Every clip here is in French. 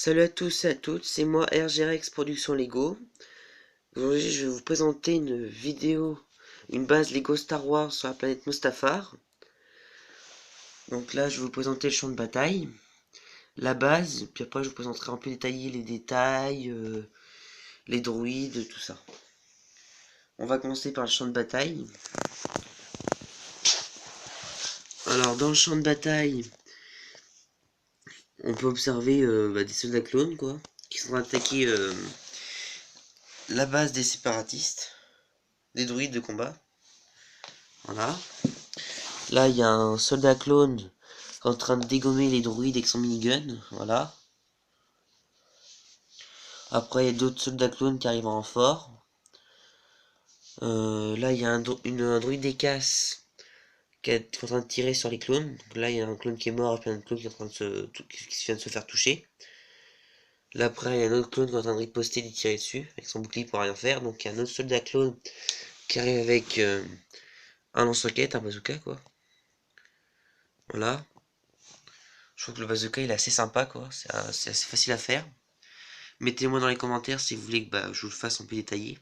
Salut à tous et à toutes, c'est moi RGRX Production Lego. Aujourd'hui je vais vous présenter une vidéo, une base Lego Star Wars sur la planète Mustafar. Donc là je vais vous présenter le champ de bataille, la base, puis après je vous présenterai un peu détaillé les détails, les droïdes, tout ça. On va commencer par le champ de bataille. Alors dans le champ de bataille, on peut observer des soldats clones quoi, qui sont attaqués la base des séparatistes, des droïdes de combat. Voilà. Là, il y a un soldat clone en train de dégommer les droïdes avec son minigun. Voilà. Après, il y a d'autres soldats clones qui arrivent en renfort. Là, il y a un droïde des casses qui est en train de tirer sur les clones. Donc là, il y a un clone qui est mort et puis un clone qui est en train de qui vient de se faire toucher. Là, après, il y a un autre clone qui est en train de riposter et de tirer dessus avec son bouclier pour rien faire. Donc, il y a un autre soldat clone qui arrive avec un lance-roquette, un bazooka, quoi. Voilà. Je trouve que le bazooka, il est assez sympa, quoi. C'est assez facile à faire. Mettez-moi dans les commentaires si vous voulez que je vous le fasse en plus détaillé.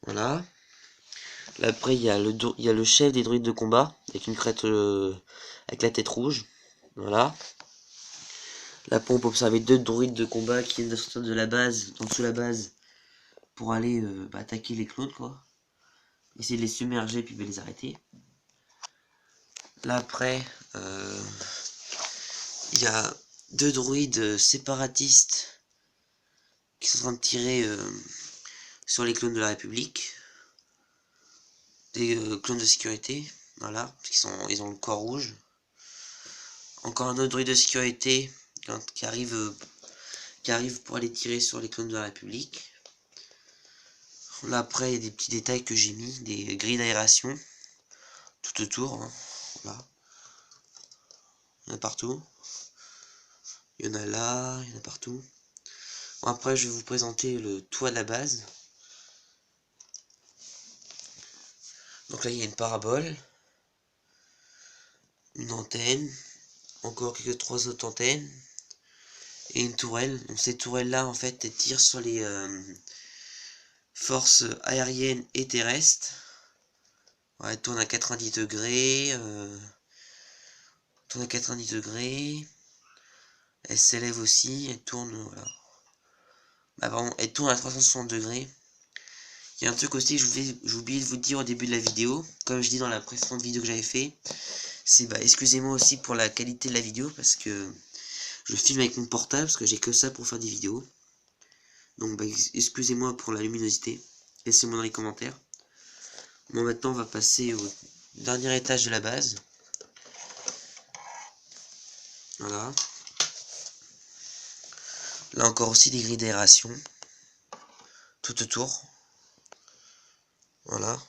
Voilà. Là, après, il y a le chef des droïdes de combat, avec une crête avec la tête rouge. Voilà. Là, on peut observer deux droïdes de combat qui viennent de sortir de la base, en dessous de la base, pour aller attaquer les clones, quoi. Essayer de les submerger, puis les arrêter. Là, après, il y a deux droïdes séparatistes qui sont en train de tirer sur les clones de la République. Des clones de sécurité, voilà, parce ils ont le corps rouge. Encore un autre droïde de sécurité qui arrive pour aller tirer sur les clones de la République. Là après il y a des petits détails que j'ai mis, des grilles d'aération tout autour, hein. Voilà. Il y en a partout. Il y en a là, il y en a partout. Bon, après je vais vous présenter le toit de la base. Donc là il y a une parabole, une antenne, encore trois autres antennes, et une tourelle. Donc ces tourelles là en fait elles tirent sur les forces aériennes et terrestres. Ouais, elle tourne à 90 degrés. Tourne à 90 degrés. Elle s'élève aussi. Elle tourne. Voilà. Bah, pardon, elle tourne à 360 degrés. Il y a un truc aussi que j'ai oublié de vous dire au début de la vidéo. Comme je dis dans la précédente vidéo que j'avais fait. C'est excusez-moi aussi pour la qualité de la vidéo. Parce que je filme avec mon portable. Parce que j'ai que ça pour faire des vidéos. Donc excusez-moi pour la luminosité. Laissez-moi dans les commentaires. Bon, maintenant on va passer au dernier étage de la base. Voilà. Là encore aussi des grilles d'aération. Tout autour. Voilà.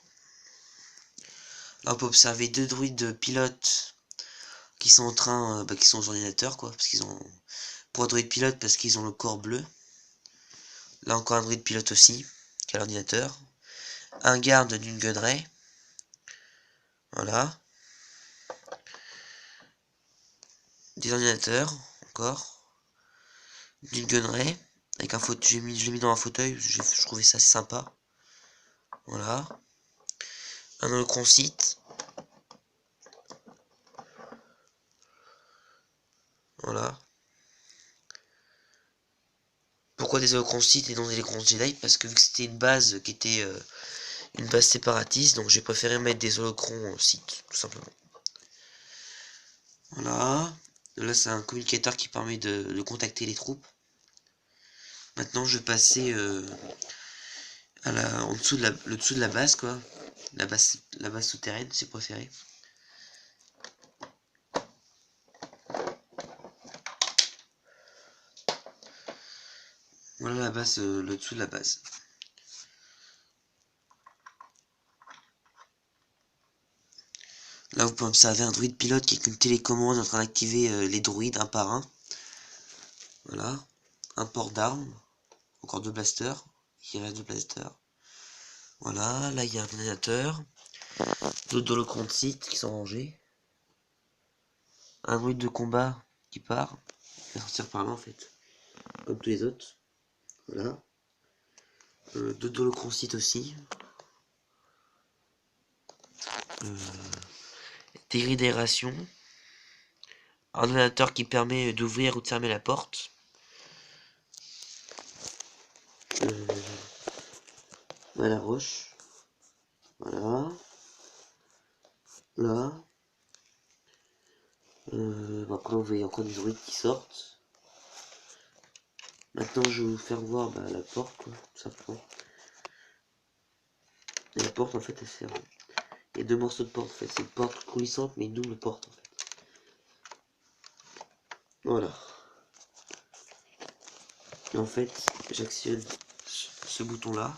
Là on peut observer deux droïdes de pilote qui sont en train, qui sont aux ordinateurs quoi. Parce qu'ils ont. Pour un droïde pilote parce qu'ils ont le corps bleu. Là encore un droïde pilote aussi, qui a l'ordinateur. Un garde d'une gunnerie. Voilà. Des ordinateurs, encore. D'une gunnerie. Avec un fauteuil. Je l'ai mis dans un fauteuil, je trouvais ça assez sympa. Voilà. Un holocron site. Voilà. Pourquoi des holocrons site et non des holocrons Jedi? Parce que vu que c'était une base qui était une base séparatiste, donc j'ai préféré mettre des holocrons site, tout simplement. Voilà. Là c'est un communicateur qui permet de contacter les troupes. Maintenant je vais passer en dessous de le dessous de la base quoi. La base souterraine si vous préférez. Voilà la base, le dessous de la base. Là vous pouvez observer un droïde pilote qui avec une télécommande en train d'activer les droïdes un par un. Voilà. Un port d'armes. Encore deux blasters. Il reste deux blasters. Voilà, là il y a un ordinateur. D'autres holocrons de site qui sont rangés. Un droïde de combat qui part. faire sortir par là en fait, comme tous les autres. Voilà. D'autres holocronsites aussi. Théorie d'aération. Ordinateur qui permet d'ouvrir ou de fermer la porte. Voilà la roche. Voilà. Là. Après vous voyez encore des druides qui sortent. Maintenant je vais vous faire voir la porte, quoi, tout simplement. Et la porte en fait elle sert. Il y a deux morceaux de porte en fait. C'est une porte coulissante mais une double porte en fait. Voilà. Et en fait j'actionne ce bouton là.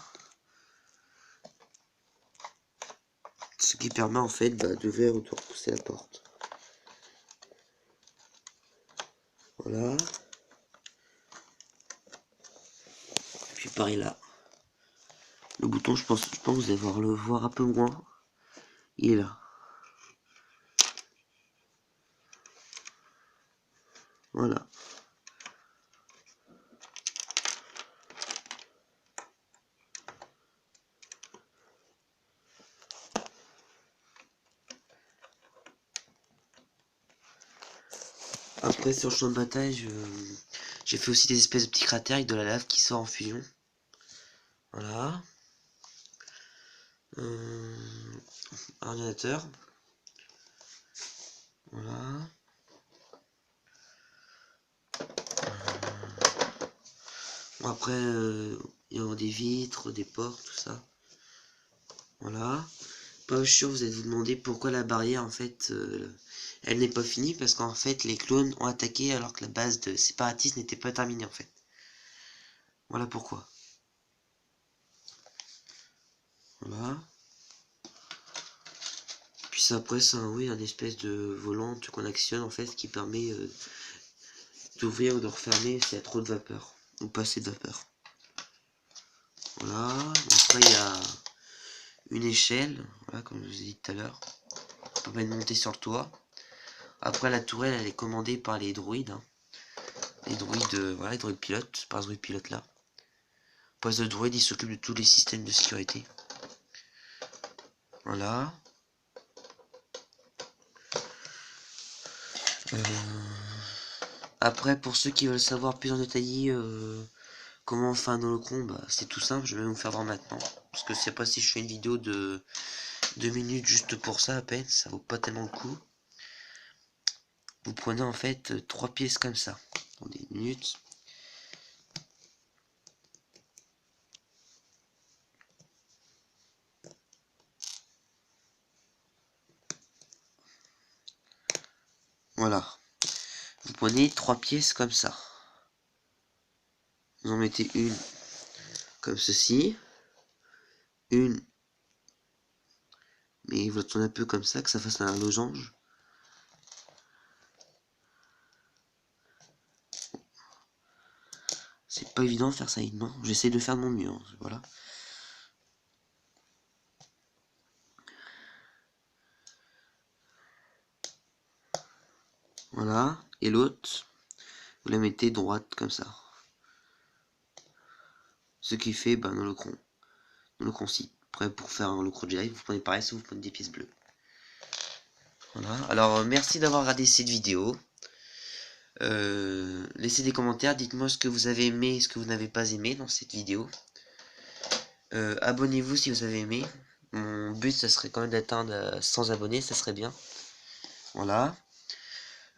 Ce qui permet en fait d'ouvrir ou de repousser la porte. Voilà. Puis pareil là. Le bouton je pense que vous allez le voir un peu moins. Il est là. Voilà. Après sur le champ de bataille, j'ai fait aussi des espèces de petits cratères avec de la lave qui sort en fusion. Voilà. Ordinateur. Voilà. Bon, après, il y a des vitres, des portes, tout ça. Voilà. Pas sûr, vous allez vous demander pourquoi la barrière, en fait, elle n'est pas finie. Parce qu'en fait, les clones ont attaqué alors que la base de séparatistes n'était pas terminée, en fait. Voilà pourquoi. Voilà. Puis ça, après, c'est un espèce de volant qu'on actionne, en fait, qui permet d'ouvrir ou de refermer s'il y a trop de vapeur. Ou pas assez de vapeur. Voilà. Après, il y a une échelle. Voilà, comme je vous ai dit tout à l'heure. Ça permet de monter sur le toit. Après, la tourelle, elle est commandée par les droïdes. Hein. Les droïdes, voilà, les droïdes pilotes, par ce droïde pilote là. Poste de droïde, il s'occupe de tous les systèmes de sécurité. Voilà. Après, pour ceux qui veulent savoir plus en détail comment on fait un holocron, c'est tout simple, je vais vous faire voir maintenant. Parce que c'est pas si je fais une vidéo de 2 minutes juste pour ça à peine, ça vaut pas tellement le coup. Vous prenez en fait 3 pièces comme ça. Attendez une minute. Voilà. Vous prenez 3 pièces comme ça. Vous en mettez une comme ceci. Une. Mais vous la tournez un peu comme ça, que ça fasse un losange. C'est pas évident de faire ça à une main. J'essaie de faire de mon mieux. Hein. Voilà. Voilà. Et l'autre, vous la mettez droite comme ça. Ce qui fait nos holocron si. Après, pour faire un holocron Jedi, vous prenez pareil, vous prenez des pièces bleues. Voilà. Alors, merci d'avoir regardé cette vidéo. Laissez des commentaires, dites-moi ce que vous avez aimé et ce que vous n'avez pas aimé dans cette vidéo. Abonnez-vous si vous avez aimé. Mon but, ça serait quand même d'atteindre 100 abonnés, ça serait bien. Voilà.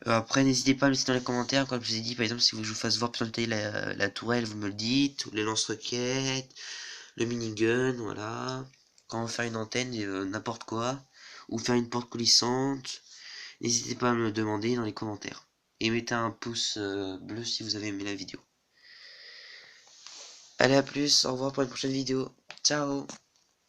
Après, n'hésitez pas à me laisser dans les commentaires, comme je vous ai dit, par exemple, si vous voulez que je vous fasse voir plus en détail la tourelle, vous me le dites, ou les lance-roquettes, le minigun, voilà. Comment faire une antenne, n'importe quoi, ou faire une porte coulissante. N'hésitez pas à me le demander dans les commentaires. Et mettez un pouce bleu si vous avez aimé la vidéo. Allez, à plus, au revoir pour une prochaine vidéo. Ciao!